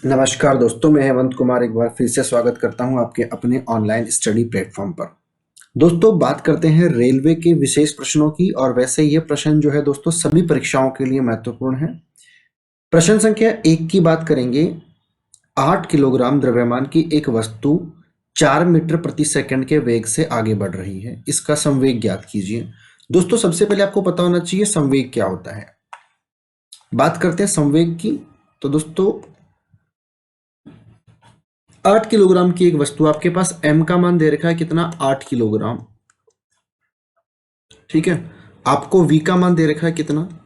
नमस्कार दोस्तों, मैं हेमंत कुमार एक बार फिर से स्वागत करता हूं आपके अपने ऑनलाइन स्टडी प्लेटफॉर्म पर। दोस्तों, बात करते हैं रेलवे के विशेष प्रश्नों की। और वैसे ये प्रश्न जो है दोस्तों सभी परीक्षाओं के लिए महत्वपूर्ण है। प्रश्न संख्या 1 की बात करेंगे। 8 किलोग्राम द्रव्यमान की एक वस्तु 4 मीटर प्रति सेकंड के वेग से आगे बढ़ रही है, इसका संवेग ज्ञात कीजिए। दोस्तों, सबसे पहले आपको पता होना चाहिए संवेग क्या होता है। बात करते हैं संवेग की। तो दोस्तों 8 किलोग्राम की एक वस्तु, आपके पास m का मान दे रखा है कितना, 8 किलोग्राम। ठीक है, आपको v का मान दे रखा है कितना,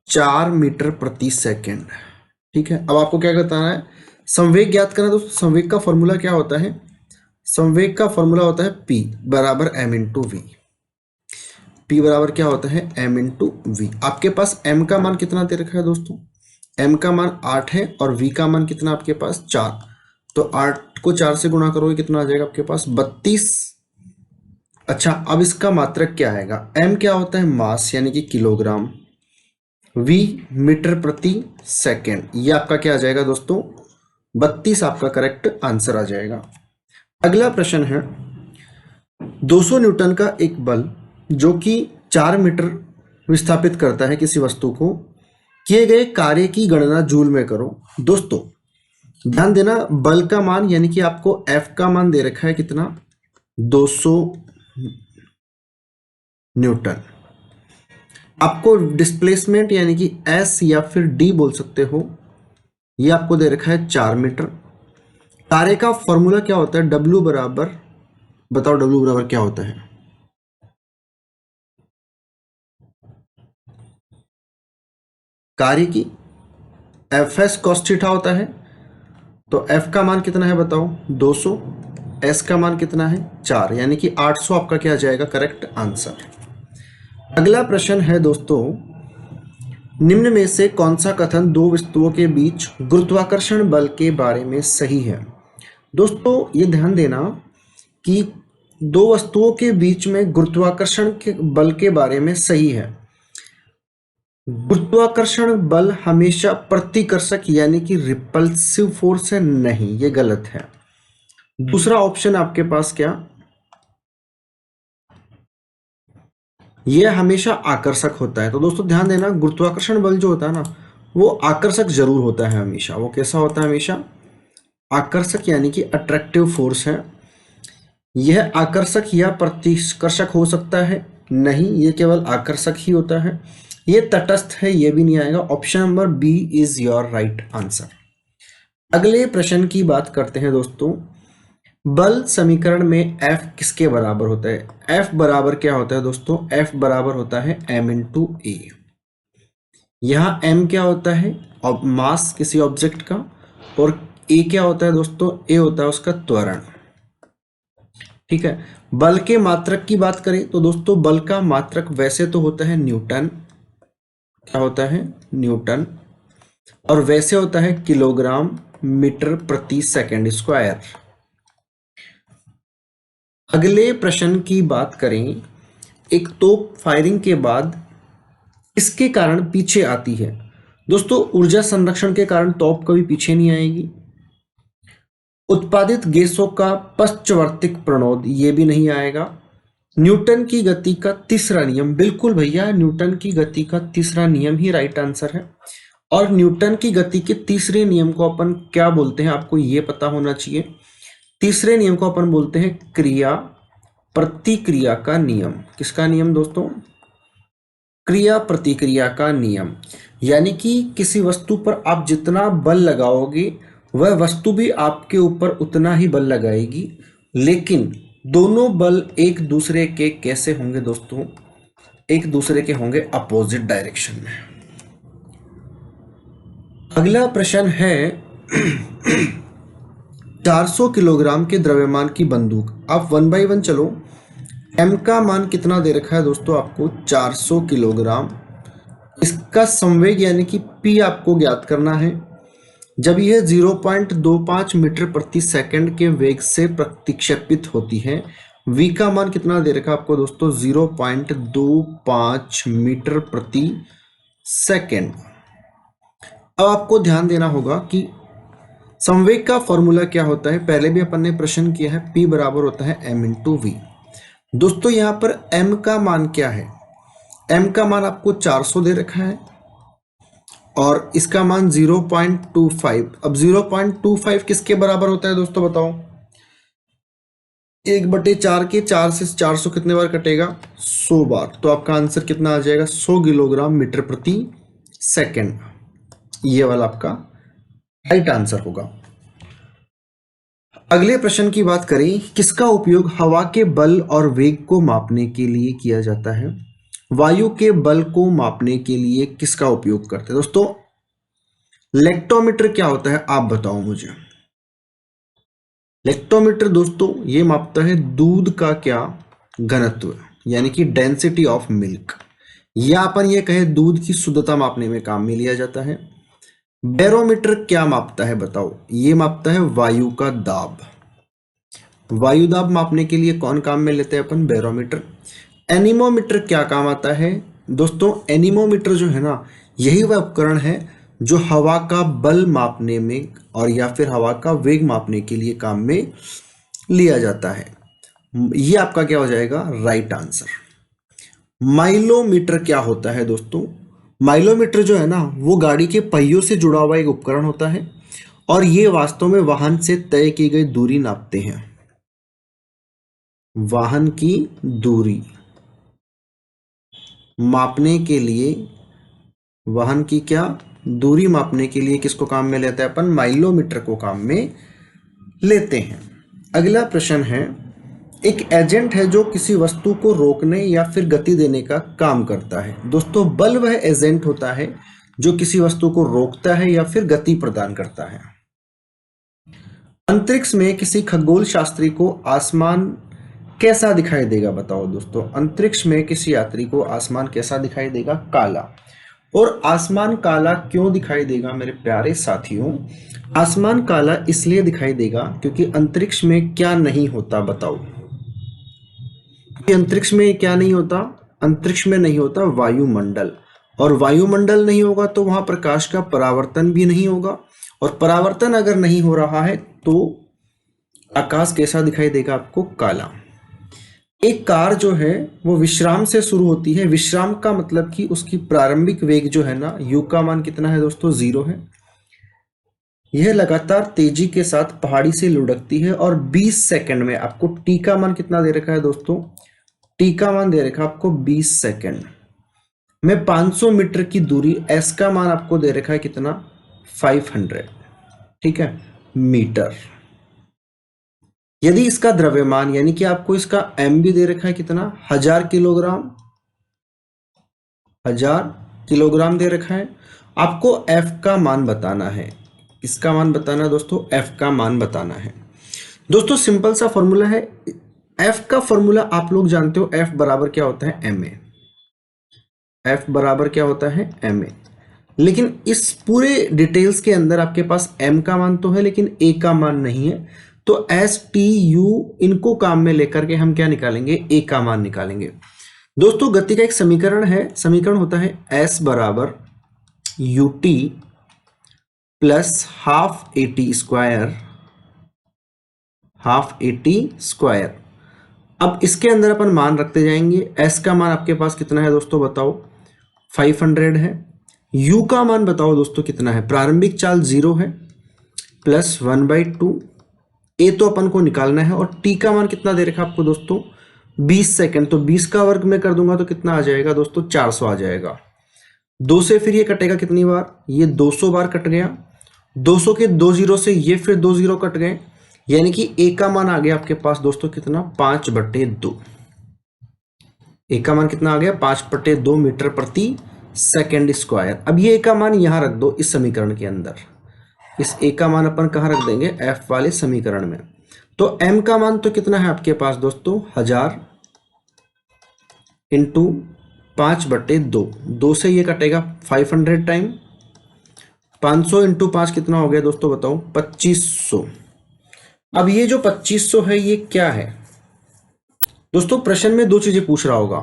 4 मीटर प्रति सेकंड। ठीक है, अब आपको क्या बताना है, संवेग ज्ञात करना। दोस्तों संवेग का फॉर्मूला क्या होता है, संवेग का फॉर्मूला होता है p बराबर m इंटू वी। p बराबर क्या होता है, m इंटू वी। आपके पास m का मान कितना दे रखा है दोस्तों, m का मान 8 है और v का मान कितना आपके पास 4। तो 8 को 4 से गुणा करोगे कितना आ जाएगा आपके पास, 32। अच्छा, अब इसका मात्रक क्या आएगा, m क्या होता है, मास यानी कि किलोग्राम, v मीटर प्रति सेकेंड। ये आपका क्या आ जाएगा दोस्तों, 32 आपका करेक्ट आंसर आ जाएगा। अगला प्रश्न है, 200 न्यूटन का एक बल जो कि 4 मीटर विस्थापित करता है किसी वस्तु को, किए गए कार्य की गणना जूल में करो। दोस्तों ध्यान देना, बल का मान यानी कि आपको F का मान दे रखा है कितना, 200 न्यूटन। आपको डिस्प्लेसमेंट यानी कि S या फिर D बोल सकते हो, ये आपको दे रखा है 4 मीटर। कार्य का फॉर्मूला क्या होता है, W बराबर, बताओ W बराबर क्या होता है। कार्य की Fs cos थीटा होता है। तो F का मान कितना है बताओ, 200। S का मान कितना है, 4, यानी कि 800 आपका क्या आ जाएगा करेक्ट आंसर। अगला प्रश्न है दोस्तों, निम्न में से कौन सा कथन दो वस्तुओं के बीच गुरुत्वाकर्षण बल के बारे में सही है। दोस्तों ये ध्यान देना कि दो वस्तुओं के बीच में गुरुत्वाकर्षण के बल के बारे में सही है। गुरुत्वाकर्षण बल हमेशा प्रतिकर्षक यानी कि रिपल्सिव फोर्स है, नहीं, ये गलत है। दूसरा ऑप्शन आपके पास क्या, यह हमेशा आकर्षक होता है। तो दोस्तों ध्यान देना, गुरुत्वाकर्षण बल जो होता है ना, वो आकर्षक जरूर होता है हमेशा। वो कैसा होता है, हमेशा आकर्षक यानी कि अट्रैक्टिव फोर्स है। यह आकर्षक या प्रतिकर्षक हो सकता है, नहीं, ये केवल आकर्षक ही होता है। ये तटस्थ है, ये भी नहीं आएगा। Option number B is your right answer. अगले प्रश्न की बात करते हैं दोस्तों, बल समीकरण में F किसके बराबर होता है। F बराबर क्या होता है दोस्तों, F बराबर होता है m इंटू ए। यहाँ m क्या होता है, मास किसी ऑब्जेक्ट का, और a क्या होता है दोस्तों, a होता है उसका त्वरण। ठीक है, बल के मात्रक की बात करें तो दोस्तों बल का मात्रक वैसे तो होता है न्यूटन, क्या होता है, न्यूटन, और वैसे होता है किलोग्राम मीटर प्रति सेकंड स्क्वायर। अगले प्रश्न की बात करें, एक तोप फायरिंग के बाद इसके कारण पीछे आती है। दोस्तों ऊर्जा संरक्षण के कारण तोप कभी पीछे नहीं आएगी। उत्पादित गैसों का पश्चवर्तिक प्रणोद, ये भी नहीं आएगा। न्यूटन की गति का तीसरा नियम, बिल्कुल भैया, न्यूटन की गति का तीसरा नियम ही राइट आंसर है। और न्यूटन की गति के तीसरे नियम को अपन क्या बोलते हैं, आपको ये पता होना चाहिए। तीसरे नियम को अपन बोलते हैं क्रिया प्रतिक्रिया का नियम। किसका नियम दोस्तों, क्रिया प्रतिक्रिया का नियम। यानी कि किसी वस्तु पर आप जितना बल लगाओगे वह वस्तु भी आपके ऊपर उतना ही बल लगाएगी, लेकिन दोनों बल एक दूसरे के कैसे होंगे दोस्तों, एक दूसरे के होंगे अपोजिट डायरेक्शन में। अगला प्रश्न है 400 किलोग्राम के द्रव्यमान की बंदूक, आप 1 बाय 1 चलो। m का मान कितना दे रखा है दोस्तों आपको, 400 किलोग्राम। इसका संवेग यानी कि p आपको ज्ञात करना है। जब यह 0.25 मीटर प्रति सेकंड के वेग से प्रतिक्षेपित होती है, v का मान कितना दे रखा है आपको दोस्तों, 0.25 मीटर प्रति सेकंड। अब आपको ध्यान देना होगा कि संवेग का फॉर्मूला क्या होता है। पहले भी अपन ने प्रश्न किया है, P बराबर होता है m इंटू वी। दोस्तों यहाँ पर m का मान क्या है, m का मान आपको 400 दे रखा है और इसका मान 0.25। अब 0.25 किसके बराबर होता है दोस्तों बताओ। 1/4 के 4 से 400 कितने बार कटेगा, 100 बार। तो आपका आंसर कितना आ जाएगा, 100 किलोग्राम मीटर प्रति सेकंड। ये वाला आपका राइट आंसर होगा। अगले प्रश्न की बात करें, किसका उपयोग हवा के बल और वेग को मापने के लिए किया जाता है। वायु के बल को मापने के लिए किसका उपयोग करते हैं दोस्तों। लेक्टोमीटर क्या होता है आप बताओ मुझे। लेक्टोमीटर दोस्तों ये मापता है दूध का क्या घनत्व, यानी कि डेंसिटी ऑफ मिल्क, या अपन ये कहे दूध की शुद्धता मापने में काम में लिया जाता है। बैरोमीटर क्या मापता है बताओ, ये मापता है वायु का दाब। वायु दाब मापने के लिए कौन काम में लेते हैं अपन, बैरोमीटर। एनीमोमीटर क्या काम आता है दोस्तों, एनीमोमीटर जो है ना, यही वह उपकरण है जो हवा का बल मापने में और या फिर हवा का वेग मापने के लिए काम में लिया जाता है। ये आपका क्या हो जाएगा, राइट आंसर। माइलोमीटर क्या होता है दोस्तों। माइलोमीटर जो है ना, वो गाड़ी के पहियों से जुड़ा हुआ एक उपकरण होता है और ये वास्तव में वाहन से तय की गई दूरी नापते हैं। वाहन की दूरी मापने के लिए, वाहन की क्या दूरी मापने के लिए किसको काम में लेते हैं अपन, माइलोमीटर को काम में लेते हैं। अगला प्रश्न है, एक एजेंट है जो किसी वस्तु को रोकने या फिर गति देने का काम करता है। दोस्तों बल वह एजेंट होता है जो किसी वस्तु को रोकता है या फिर गति प्रदान करता है। अंतरिक्ष में किसी खगोल शास्त्री को आसमान कैसा दिखाई देगा बताओ दोस्तों। अंतरिक्ष में किसी यात्री को आसमान कैसा दिखाई देगा, काला। और आसमान काला क्यों दिखाई देगा मेरे प्यारे साथियों, आसमान काला इसलिए दिखाई देगा क्योंकि अंतरिक्ष में क्या नहीं होता बताओ। अंतरिक्ष में क्या नहीं होता, अंतरिक्ष में नहीं होता वायुमंडल, और वायुमंडल नहीं होगा तो वहां प्रकाश का परावर्तन भी नहीं होगा, और परावर्तन अगर नहीं हो रहा है तो आकाश कैसा दिखाई देगा आपको, काला। एक कार जो है वो विश्राम से शुरू होती है। विश्राम का मतलब कि उसकी प्रारंभिक वेग जो है ना, यू का मान कितना है दोस्तों, 0 है। यह लगातार तेजी के साथ पहाड़ी से लुढ़कती है और 20 सेकंड में, आपको टी का मान कितना दे रखा है दोस्तों, टी का मान दे रखा है आपको 20 सेकंड में 500 मीटर की दूरी, एस का मान आपको दे रखा है कितना, 500, ठीक है, मीटर। यदि इसका द्रव्यमान यानी कि आपको इसका एम भी दे रखा है कितना, 1000 किलोग्राम, 1000 किलोग्राम दे रखा है। आपको एफ का मान बताना है, इसका मान बताना है दोस्तों, एफ का मान बताना है। दोस्तों सिंपल सा फॉर्मूला है, एफ का फॉर्मूला आप लोग जानते हो, एफ बराबर क्या होता है, एम ए। एफ बराबर क्या होता है, एम ए। लेकिन इस पूरे डिटेल्स के अंदर आपके पास एम का मान तो है लेकिन ए का मान नहीं है, तो एस टी यू इनको काम में लेकर के हम क्या निकालेंगे, ए का मान निकालेंगे। दोस्तों गति का एक समीकरण है, समीकरण होता है एस बराबर U T plus half A T square, half A T square. अब इसके अंदर अपन मान रखते जाएंगे। एस का मान आपके पास कितना है दोस्तों बताओ, 500 है। यू का मान बताओ दोस्तों कितना है, प्रारंभिक चाल 0 है, प्लस 1/2। ए तो अपन को निकालना है, और टी का मान कितना दे रखा आपको दोस्तों, 20 सेकंड। तो 20 का वर्ग में कर दूंगा तो कितना आ जाएगा दोस्तों, 400 आ जाएगा। 2 से फिर ये कटेगा कितनी बार, ये 200 बार कट गया। 200 के 2 जीरो से ये फिर 2 जीरो कट गए, यानी कि ए का मान आ गया आपके पास दोस्तों कितना, 5/2। ए का मान कितना आ गया, 5/2 मीटर प्रति सेकंड स्क्वायर। अब ये ए का मान यहां रख दो इस समीकरण के अंदर, इस ए का मान अपन कहाँ रख देंगे, एफ वाले समीकरण में। तो एम का मान तो कितना है आपके पास दोस्तों, 1000 इंटू 5/2। 2 से ये कटेगा 500 टाइम, 500 इंटू 5 कितना हो गया दोस्तों बताओ, 2500। अब ये जो 2500 है ये क्या है दोस्तों, प्रश्न में दो चीजें पूछ रहा होगा।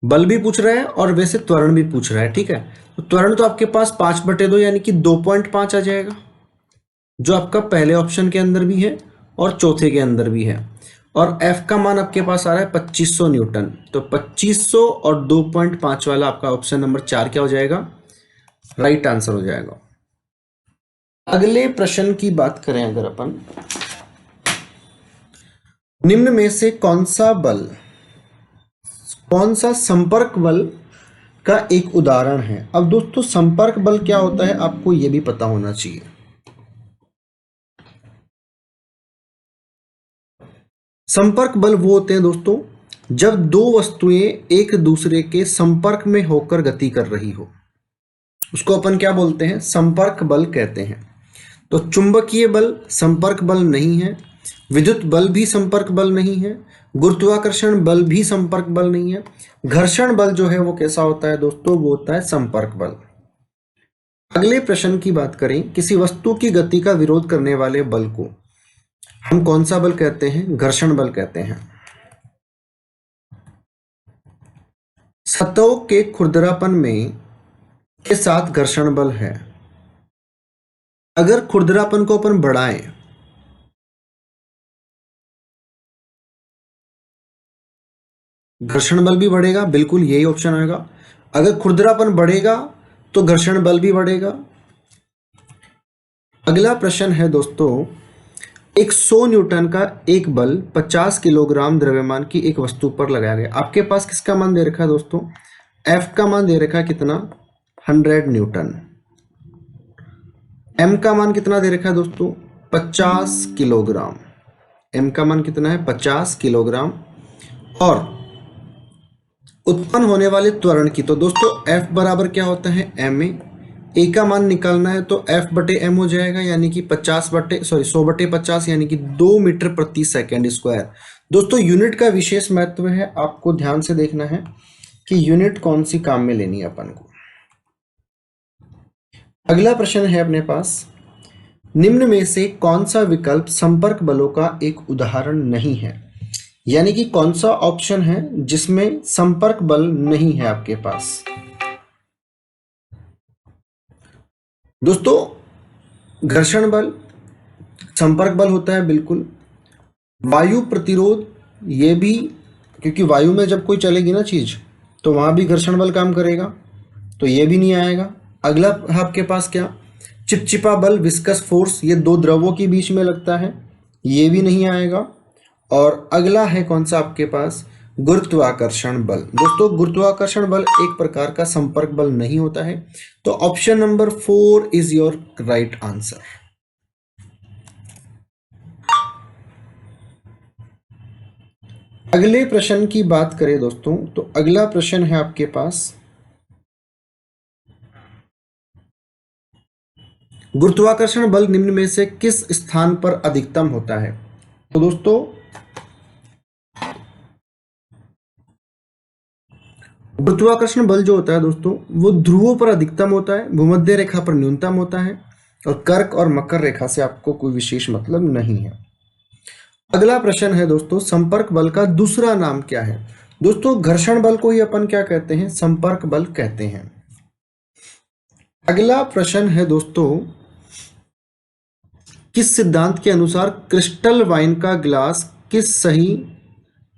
बल भी पूछ रहा है और वैसे त्वरण भी पूछ रहा है, ठीक है। तो त्वरण तो आपके पास 5/2 यानी कि 2.5 आ जाएगा, जो आपका पहले ऑप्शन के अंदर भी है और चौथे के अंदर भी है। और F का मान आपके पास आ रहा है 2500 न्यूटन, तो 2500 और 2.5 वाला आपका ऑप्शन नंबर 4 क्या हो जाएगा, राइट आंसर हो जाएगा। अगले प्रश्न की बात करें अगर अपन, निम्न में से कौन सा संपर्क बल का एक उदाहरण है। अब दोस्तों संपर्क बल क्या होता है आपको यह भी पता होना चाहिए। संपर्क बल वो होते हैं दोस्तों जब दो वस्तुएं एक दूसरे के संपर्क में होकर गति कर रही हो, उसको अपन क्या बोलते हैं, संपर्क बल कहते हैं। तो चुंबकीय बल संपर्क बल नहीं है, विद्युत बल भी संपर्क बल नहीं है, गुरुत्वाकर्षण बल भी संपर्क बल नहीं है। घर्षण बल जो है वो कैसा होता है दोस्तों, वो होता है संपर्क बल। अगले प्रश्न की बात करें, किसी वस्तु की गति का विरोध करने वाले बल को हम कौन सा बल कहते हैं, घर्षण बल कहते हैं। सतहों के खुरदरापन में के साथ घर्षण बल है। अगर खुरदरापन को अपन बढ़ाएं, घर्षण बल भी बढ़ेगा, बिल्कुल यही ऑप्शन आएगा। अगर खुरदरापन बढ़ेगा तो घर्षण बल भी बढ़ेगा। अगला प्रश्न है दोस्तों, एक 100 न्यूटन का एक बल 50 किलोग्राम द्रव्यमान की एक वस्तु पर लगाया गया। आपके पास किसका मान दे रखा है दोस्तों, F का मान दे रखा है कितना, 100 न्यूटन। M का मान कितना दे रखा है दोस्तों, 50 किलोग्राम। M का मान कितना है, 50 किलोग्राम। और उत्पन्न होने वाले त्वरण की, तो दोस्तों F बराबर क्या होता है, ma। ए का मान निकालना है तो F/m हो जाएगा, यानी कि 100/50 यानी कि 2 मीटर प्रति सेकेंड स्क्वायर। दोस्तों यूनिट का विशेष महत्व है, आपको ध्यान से देखना है कि यूनिट कौन सी काम में लेनी है अपन को। अगला प्रश्न है अपने पास, निम्न में से कौन सा विकल्प संपर्क बलों का एक उदाहरण नहीं है, यानी कि कौन सा ऑप्शन है जिसमें संपर्क बल नहीं है आपके पास। दोस्तों घर्षण बल संपर्क बल होता है, बिल्कुल। वायु प्रतिरोध ये भी, क्योंकि वायु में जब कोई चलेगी ना चीज तो वहां भी घर्षण बल काम करेगा, तो ये भी नहीं आएगा। अगला है आपके पास क्या, चिपचिपा बल विस्कस फोर्स, ये दो द्रवों के बीच में लगता है, ये भी नहीं आएगा। और अगला है कौन सा आपके पास, गुरुत्वाकर्षण बल। दोस्तों गुरुत्वाकर्षण बल एक प्रकार का संपर्क बल नहीं होता है, तो option number 4 is your right answer. अगले प्रश्न की बात करें दोस्तों, तो अगला प्रश्न है आपके पास, गुरुत्वाकर्षण बल निम्न में से किस स्थान पर अधिकतम होता है। तो दोस्तों गुरुत्वाकर्षण बल जो होता है दोस्तों वो ध्रुवों पर अधिकतम होता है, भूमध्य रेखा पर न्यूनतम होता है, और कर्क और मकर रेखा से आपको कोई विशेष मतलब नहीं है। अगला प्रश्न है दोस्तों, संपर्क बल का दूसरा नाम क्या है। दोस्तों घर्षण बल को ही अपन क्या कहते हैं, संपर्क बल कहते हैं। अगला प्रश्न है दोस्तों, किस सिद्धांत के अनुसार क्रिस्टल वाइन का ग्लास किस सही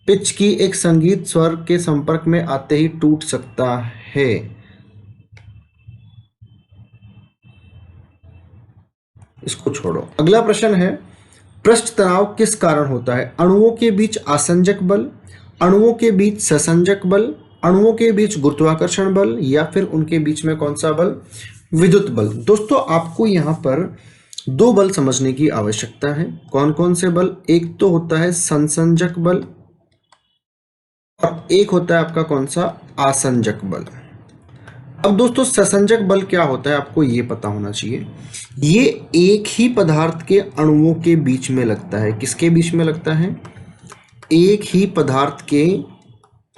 पिच की एक संगीत स्वर के संपर्क में आते ही टूट सकता है। इसको छोड़ो। अगला प्रश्न है, पृष्ठ तनाव किस कारण होता है। अणुओं के बीच आसंजक बल, अणुओं के बीच ससंजक बल, अणुओं के बीच गुरुत्वाकर्षण बल, या फिर उनके बीच में कौन सा बल, विद्युत बल। दोस्तों आपको यहाँ पर दो बल समझने की आवश्यकता है। कौन कौन से बल, एक तो होता है संसंजक बल और एक होता है आपका कौन सा, आसंजक बल। अब दोस्तों ससंजक बल क्या होता है आपको ये पता होना चाहिए। ये एक ही पदार्थ के अणुओं के बीच में लगता है। किसके बीच में लगता है, एक ही पदार्थ के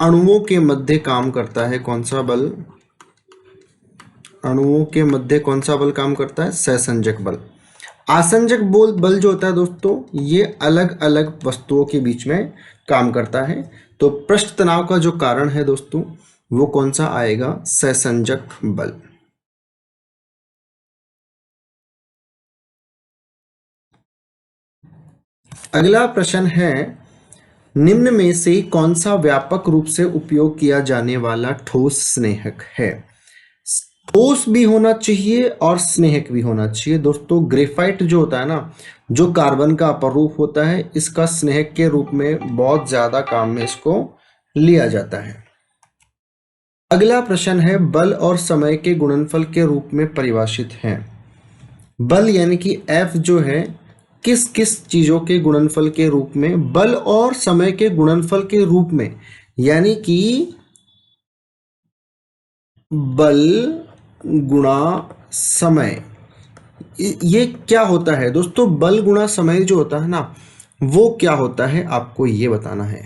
अणुओं के मध्य काम करता है। कौन सा बल, अणुओं के मध्य कौन सा बल काम करता है, सहसंजक बल। आसंजक बल जो होता है दोस्तों ये अलग अलग वस्तुओं के बीच में काम करता है। तो पृष्ठ तनाव का जो कारण है दोस्तों वो कौन सा आएगा? सहसंजक बल। अगला प्रश्न है, निम्न में से कौन सा व्यापक रूप से उपयोग किया जाने वाला ठोस स्नेहक है? ठोस भी होना चाहिए और स्नेहक भी होना चाहिए। दोस्तों ग्रेफाइट जो होता है ना, जो कार्बन का अपरूप होता है, इसका स्नेहक के रूप में बहुत ज्यादा काम में इसको लिया जाता है। अगला प्रश्न है, बल और समय के गुणनफल के रूप में परिभाषित है। बल यानी कि F जो है, किस किस चीजों के गुणनफल के रूप में? बल और समय के गुणनफल के रूप में, यानी कि बल गुणा समय। ये क्या होता है दोस्तों? बल गुणा समय जो होता है ना, वो क्या होता है आपको ये बताना है।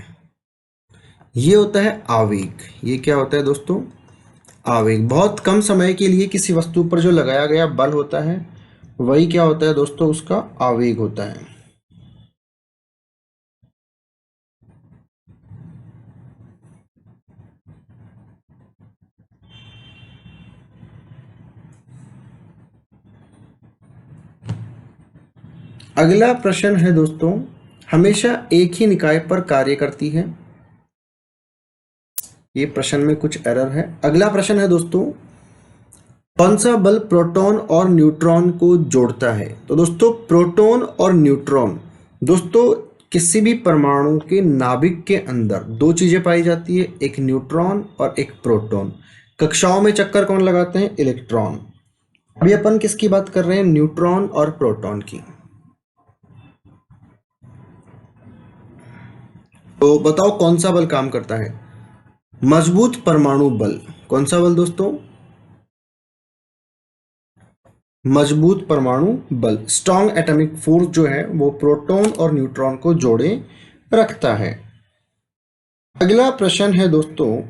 ये होता है आवेग। ये क्या होता है दोस्तों? आवेग। बहुत कम समय के लिए किसी वस्तु पर जो लगाया गया बल होता है, वही क्या होता है दोस्तों? उसका आवेग होता है। अगला प्रश्न है दोस्तों, हमेशा एक ही निकाय पर कार्य करती है। ये प्रश्न में कुछ एरर है। अगला प्रश्न है दोस्तों, कौन सा बल प्रोटॉन और न्यूट्रॉन को जोड़ता है? तो दोस्तों प्रोटॉन और न्यूट्रॉन, दोस्तों किसी भी परमाणु के नाभिक के अंदर दो चीजें पाई जाती है, एक न्यूट्रॉन और एक प्रोटॉन। कक्षाओं में चक्कर कौन लगाते हैं? इलेक्ट्रॉन। अभी अपन किसकी बात कर रहे हैं? न्यूट्रॉन और प्रोटॉन की। तो बताओ कौन सा बल काम करता है? मजबूत परमाणु बल। कौन सा बल दोस्तों? मजबूत परमाणु बल। स्ट्रॉन्ग एटॉमिक फोर्स जो है वो प्रोटॉन और न्यूट्रॉन को जोड़े रखता है। अगला प्रश्न है दोस्तों,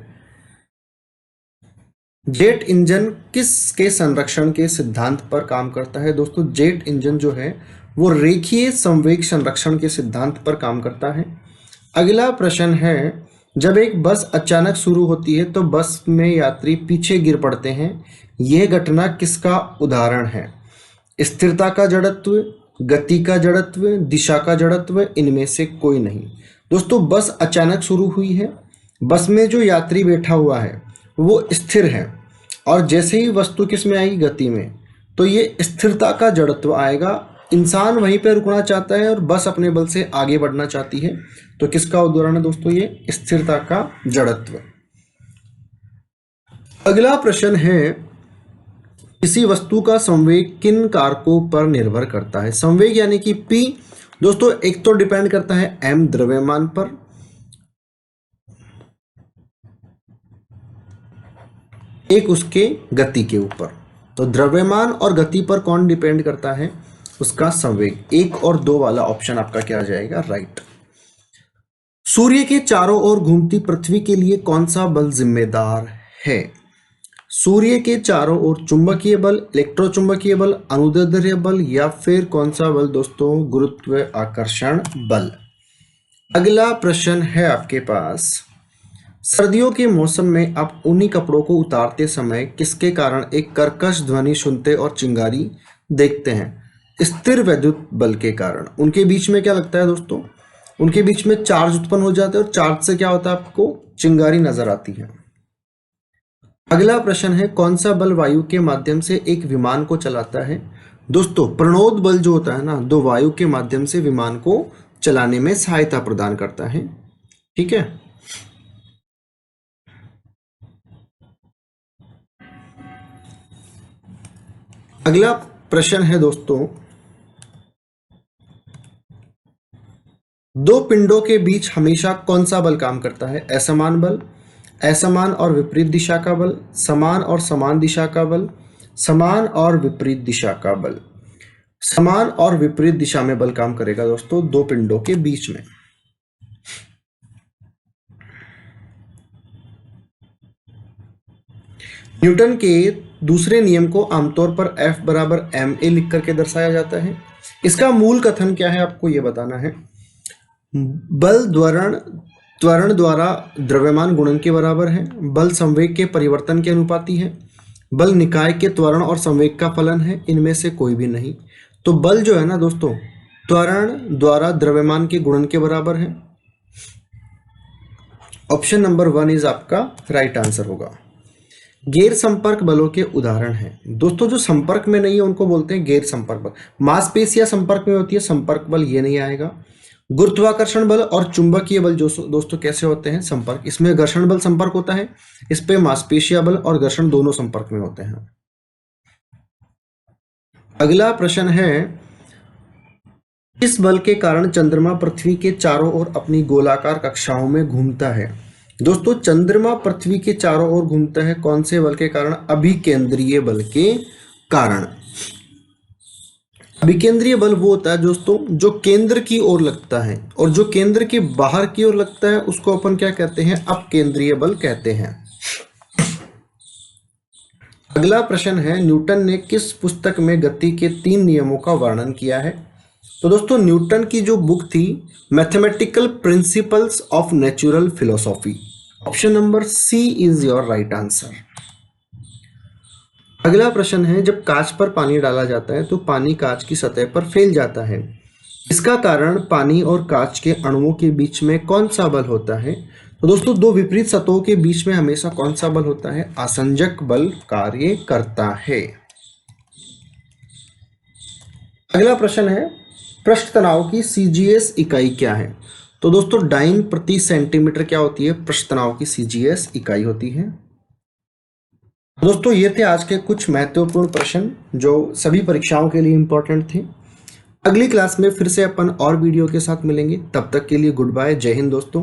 जेट इंजन किसके संरक्षण के सिद्धांत पर काम करता है? दोस्तों जेट इंजन जो है वो रेखीय संवेग संरक्षण के सिद्धांत पर काम करता है। अगला प्रश्न है, जब एक बस अचानक शुरू होती है तो बस में यात्री पीछे गिर पड़ते हैं, यह घटना किसका उदाहरण है? स्थिरता का जड़त्व, गति का जड़त्व, दिशा का जड़त्व, इनमें से कोई नहीं। दोस्तों बस अचानक शुरू हुई है, बस में जो यात्री बैठा हुआ है वो स्थिर है, और जैसे ही वस्तु किस में आएगी? गति में, तो ये स्थिरता का जड़त्व आएगा। इंसान वहीं पे रुकना चाहता है और बस अपने बल से आगे बढ़ना चाहती है, तो किसका उदाहरण है दोस्तों? ये स्थिरता का जड़त्व। अगला प्रश्न है, किसी वस्तु का संवेग किन कारकों पर निर्भर करता है? संवेग यानी कि P दोस्तों, एक तो डिपेंड करता है m द्रव्यमान पर, एक उसके गति के ऊपर। तो द्रव्यमान और गति पर कौन डिपेंड करता है? उसका संवेग। 1 और 2 वाला ऑप्शन आपका क्या आ जाएगा? राइट। सूर्य के चारों ओर घूमती पृथ्वी के लिए कौन सा बल जिम्मेदार है? सूर्य के चारों ओर चुंबकीय बल, इलेक्ट्रोचुंबकीय बल, अनुदैर्ध्य बल, या फिर कौन सा बल दोस्तों? गुरुत्व आकर्षण बल। अगला प्रश्न है आपके पास, सर्दियों के मौसम में आप ऊनी कपड़ों को उतारते समय किसके कारण एक कर्कश ध्वनि सुनते और चिंगारी देखते हैं? स्थिर वैद्युत बल के कारण। उनके बीच में क्या लगता है दोस्तों? उनके बीच में चार्ज उत्पन्न हो जाते हैं, और चार्ज से क्या होता है? आपको चिंगारी नजर आती है। अगला प्रश्न है, कौन सा बल वायु के माध्यम से एक विमान को चलाता है? दोस्तों प्रणोद बल जो होता है ना, दो वायु के माध्यम से विमान को चलाने में सहायता प्रदान करता है। ठीक है। अगला प्रश्न है दोस्तों, दो पिंडों के बीच हमेशा कौन सा बल काम करता है? असमान बल, असमान और विपरीत दिशा का बल, समान और समान दिशा का बल, समान और विपरीत दिशा का बल। समान और विपरीत दिशा में बल काम करेगा दोस्तों दो पिंडों के बीच में। न्यूटन के दूसरे नियम को आमतौर पर F बराबर ma लिख करके दर्शाया जाता है। इसका मूल कथन क्या है आपको ये बताना है। बल त्वरण त्वरण द्वारा द्रव्यमान गुणन के बराबर है, बल संवेग के परिवर्तन के अनुपाती है, बल निकाय के त्वरण और संवेग का फलन है, इनमें से कोई भी नहीं। तो बल जो है ना दोस्तों, त्वरण द्वारा द्रव्यमान के गुणन के बराबर है। ऑप्शन नंबर 1 इज आपका राइट आंसर होगा। गैर संपर्क बलों के उदाहरण हैं दोस्तों, जो संपर्क में नहीं है उनको बोलते हैं गैर संपर्क बल। मांसपेशियां संपर्क में होती है, संपर्क बल ये नहीं आएगा। गुरुत्वाकर्षण बल और चुंबकीय बल जो दोस्तों कैसे होते हैं, संपर्क। इसमें घर्षण बल संपर्क होता है, इस पे मांसपेशिया बल और घर्षण दोनों संपर्क में होते हैं। अगला प्रश्न है, किस बल के कारण चंद्रमा पृथ्वी के चारों ओर अपनी गोलाकार कक्षाओं में घूमता है? दोस्तों चंद्रमा पृथ्वी के चारों ओर घूमता है कौन से बल के कारण? अभिकेंद्रीय बल के कारण। अभिकेंद्रीय बल वो होता है दोस्तों जो केंद्र की ओर लगता है, और जो केंद्र के बाहर की ओर लगता है उसको अपन क्या कहते हैं? अपकेंद्रीय बल कहते हैं। अगला प्रश्न है, न्यूटन ने किस पुस्तक में गति के 3 नियमों का वर्णन किया है? तो दोस्तों न्यूटन की जो बुक थी mathematical principles of natural philosophy. Option number C is your right answer. अगला प्रश्न है, जब कांच पर पानी डाला जाता है तो पानी कांच की सतह पर फैल जाता है, इसका कारण पानी और कांच के अणुओं के बीच में कौन सा बल होता है? तो दोस्तों दो विपरीत सतहों के बीच में हमेशा कौन सा बल होता है? आसंजक बल कार्य करता है। अगला प्रश्न है, पृष्ठ तनाव की सीजीएस इकाई क्या है? तो दोस्तों डाइन प्रति सेंटीमीटर क्या होती है? पृष्ठ तनाव की सीजीएस इकाई होती है। दोस्तों ये थे आज के कुछ महत्वपूर्ण प्रश्न जो सभी परीक्षाओं के लिए इंपॉर्टेंट थे। अगली क्लास में फिर से अपन और वीडियो के साथ मिलेंगे, तब तक के लिए गुड बाय, जय हिंद दोस्तों।